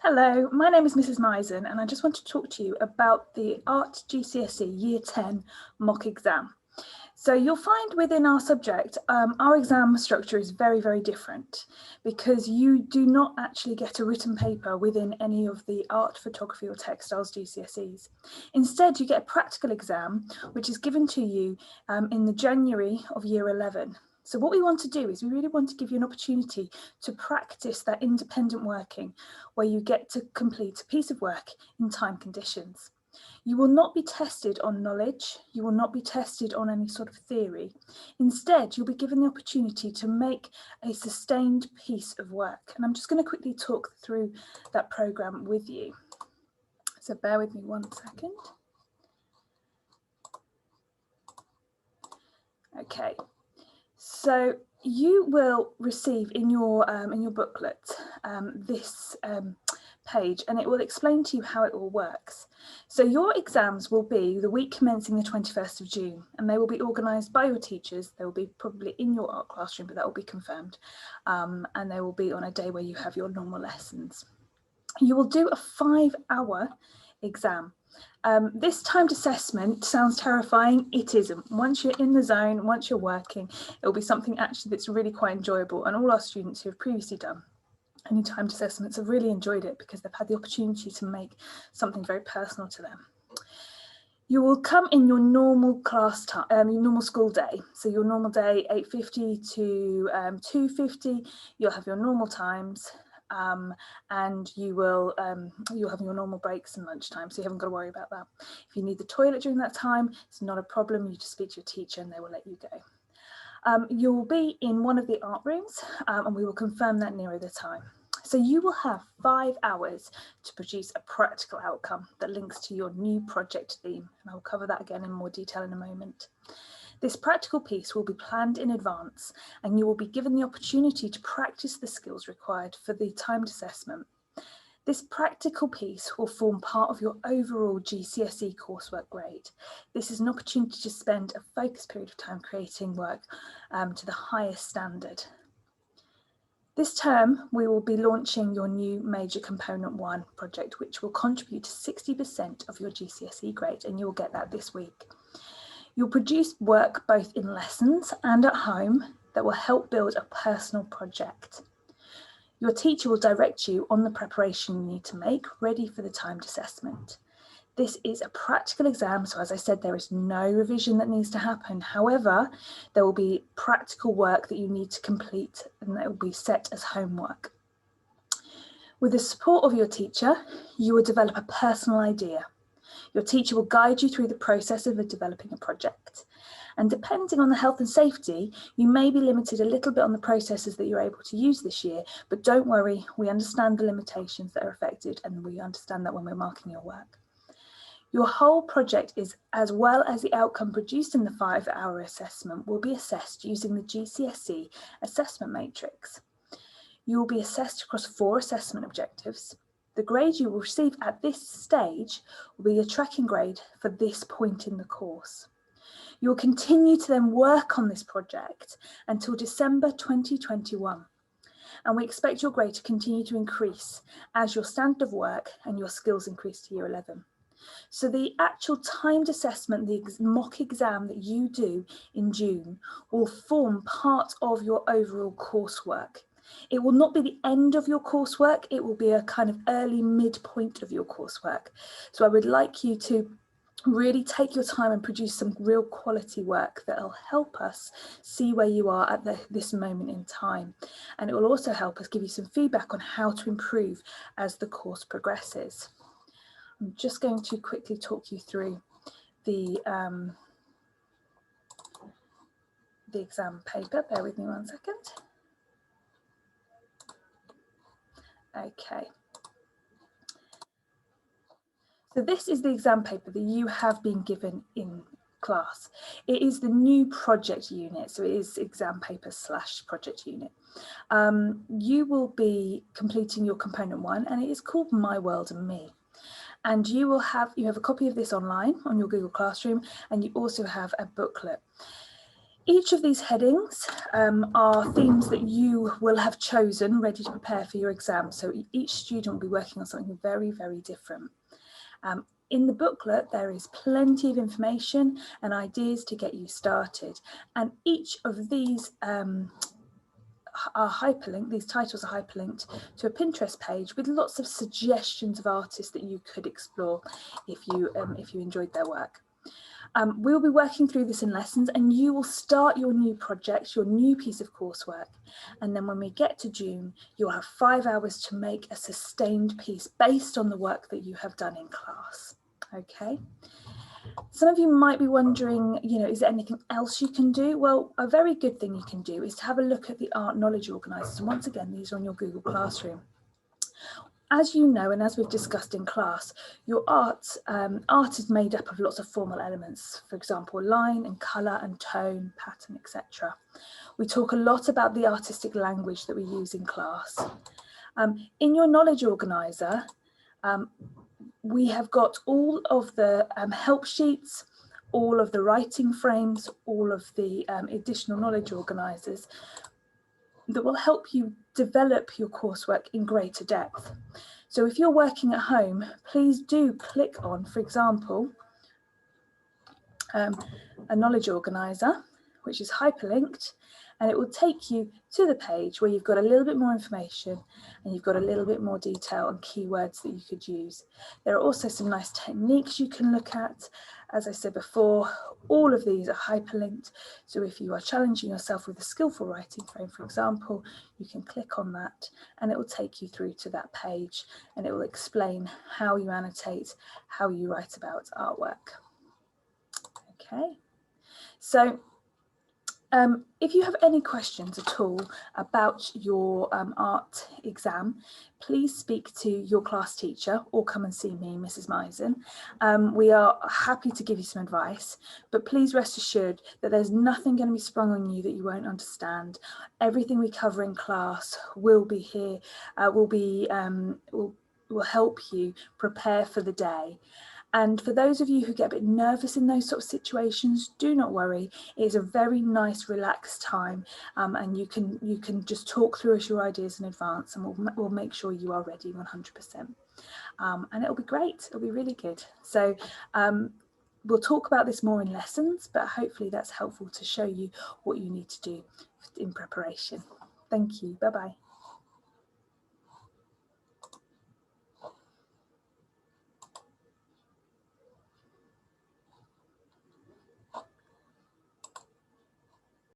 Hello, my name is Mrs. Misen and I just want to talk to you about the Art GCSE Year 10 mock exam. So you'll find within our subject, our exam structure is very, very different because you do not actually get a written paper within any of the art, photography or textiles GCSEs. Instead, you get a practical exam, which is given to you in the January of Year 11. So what we want to do is we really want to give you an opportunity to practice that independent working where you get to complete a piece of work in time conditions. You will not be tested on knowledge, you will not be tested on any sort of theory. Instead, you'll be given the opportunity to make a sustained piece of work. And I'm just going to quickly talk through that programme with you. So bear with me 1 second. Okay, so you will receive in your booklet this page, and it will explain to you how it all works. So your exams will be the week commencing the 21st of June, and they will be organised by your teachers. They will be probably in your art classroom, but that will be confirmed, and they will be on a day where you have your normal lessons. You will do a 5-hour exam. This timed assessment sounds terrifying. It isn't. Once you're in the zone, once you're working, it will be something actually that's really quite enjoyable. And all our students who have previously done any timed assessments have really enjoyed it because they've had the opportunity to make something very personal to them. You will come in your normal class time, your normal school day. So your normal day, 8:50 to 2:50, you'll have your normal times. And you'll have your normal breaks and lunchtime, so you haven't got to worry about that. If you need the toilet during that time, it's not a problem. You just speak to your teacher and they will let you go. You'll be in one of the art rooms, and we will confirm that nearer the time. So you will have 5 hours to produce a practical outcome that links to your new project theme, and I'll cover that again in more detail in a moment. This practical piece will be planned in advance, and you will be given the opportunity to practice the skills required for the timed assessment. This practical piece will form part of your overall GCSE coursework grade. This is an opportunity to spend a focused period of time creating work to the highest standard. This term, we will be launching your new Major Component 1 project, which will contribute to 60% of your GCSE grade, and you'll get that this week. You'll produce work both in lessons and at home that will help build a personal project. Your teacher will direct you on the preparation you need to make ready for the timed assessment. This is a practical exam, so as I said, there is no revision that needs to happen. However, there will be practical work that you need to complete and that will be set as homework. With the support of your teacher, you will develop a personal idea. Your teacher will guide you through the process of developing a project. And depending on the health and safety, you may be limited a little bit on the processes that you're able to use this year, but don't worry, we understand the limitations that are affected and we understand that when we're marking your work. Your whole project is, as well as the outcome produced in the 5-hour assessment, will be assessed using the GCSE assessment matrix. You will be assessed across 4 assessment objectives. The grade you will receive at this stage will be your tracking grade for this point in the course. You will continue to then work on this project until December 2021. And we expect your grade to continue to increase as your standard of work and your skills increase to Year 11. So the actual timed assessment, the mock exam that you do in June, will form part of your overall coursework. It will not be the end of your coursework, it will be a kind of early midpoint of your coursework. So I would like you to really take your time and produce some real quality work that will help us see where you are at this moment in time. And it will also help us give you some feedback on how to improve as the course progresses. I'm just going to quickly talk you through the exam paper. Bear with me 1 second. Okay. So this is the exam paper that you have been given in class. It is the new project unit, so it is exam paper / project unit. You will be completing your component 1 and it is called My World and Me. And you have a copy of this online on your Google Classroom, and you also have a booklet. Each of these headings are themes that you will have chosen ready to prepare for your exam. So each student will be working on something very, very different. In the booklet, there is plenty of information and ideas to get you started. And each of these are hyperlinked, these titles are hyperlinked to a Pinterest page with lots of suggestions of artists that you could explore if you enjoyed their work. We'll be working through this in lessons, and you will start your new project, your new piece of coursework. And then when we get to June, you'll have 5 hours to make a sustained piece based on the work that you have done in class. Okay. Some of you might be wondering, is there anything else you can do? Well, a very good thing you can do is to have a look at the art knowledge organisers. And once again, these are on your Google Classroom. As you know, and as we've discussed in class, your art is made up of lots of formal elements, for example, line and colour and tone, pattern, etc. We talk a lot about the artistic language that we use in class. In your knowledge organiser, we have got all of the help sheets, all of the writing frames, all of the additional knowledge organisers that will help you develop your coursework in greater depth. So if you're working at home, please do click on, for example, a knowledge organiser, which is hyperlinked, and it will take you to the page where you've got a little bit more information and you've got a little bit more detail and keywords that you could use. There are also some nice techniques you can look at. As I said before, all of these are hyperlinked. So if you are challenging yourself with a skillful writing frame, for example, you can click on that and it will take you through to that page and it will explain how you annotate, how you write about artwork. Okay, so if you have any questions at all about your art exam, please speak to your class teacher or come and see me, Mrs. Misen. We are happy to give you some advice, but please rest assured that there's nothing going to be sprung on you that you won't understand. Everything we cover in class will be here, will help you prepare for the day. And for those of you who get a bit nervous in those sort of situations, do not worry. It is a very nice, relaxed time, and you can just talk through us your ideas in advance, and we'll make sure you are ready 100%. And it'll be great. It'll be really good. So we'll talk about this more in lessons, but hopefully that's helpful to show you what you need to do in preparation. Thank you. Bye-bye.